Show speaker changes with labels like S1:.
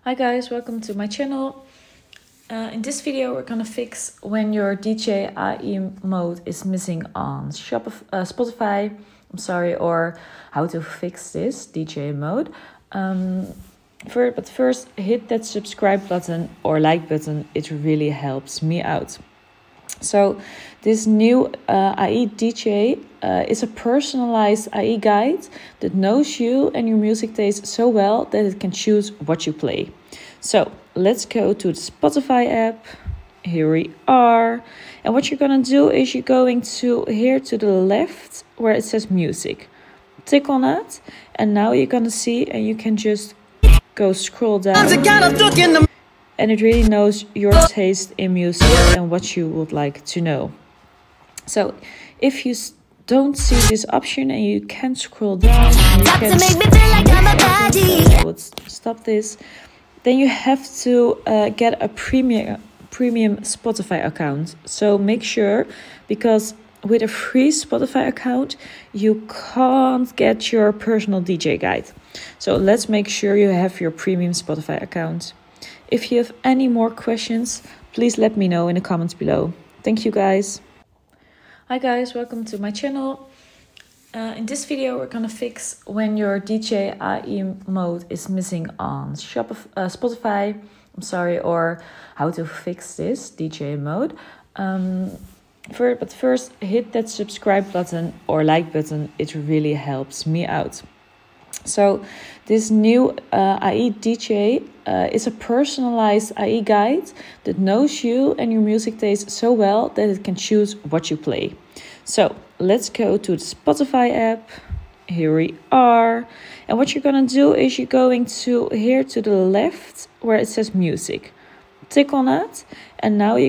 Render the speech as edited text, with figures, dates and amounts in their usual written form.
S1: Hi guys, welcome to my channel. In this video we're gonna fix when your DJI mode is missing on Spotify. Or how to fix this DJ mode. But first hit that subscribe button or like button, it really helps me out. So this new AI DJ is a personalized AI guide that knows you and your music taste so well that it can choose what you play. So let's go to the Spotify app. Here we are. And what you're gonna do is you're going to here to the left where it says music. Tick on that and now you're gonna see, and you can just go scroll down. And it really knows your taste in music and what you would like to know. So if you don't see this option and you can scroll down, and you can I would stop this. Then you have to get a premium Spotify account. So make sure, because with a free Spotify account, you can't get your personal DJ guide. So let's make sure you have your premium Spotify account. If you have any more questions, please let me know in the comments below. Thank you guys. Hi guys, welcome to my channel. In this video we're gonna fix when your DJI mode is missing on Spotify. Or how to fix this DJ mode. But first hit that subscribe button or like button, it really helps me out. So this new AI DJ is a personalized AI guide that knows you and your music taste so well that it can choose what you play. So let's go to the Spotify app. Here we are. And what you're gonna do is you're going to here to the left where it says music. Tick on that and now you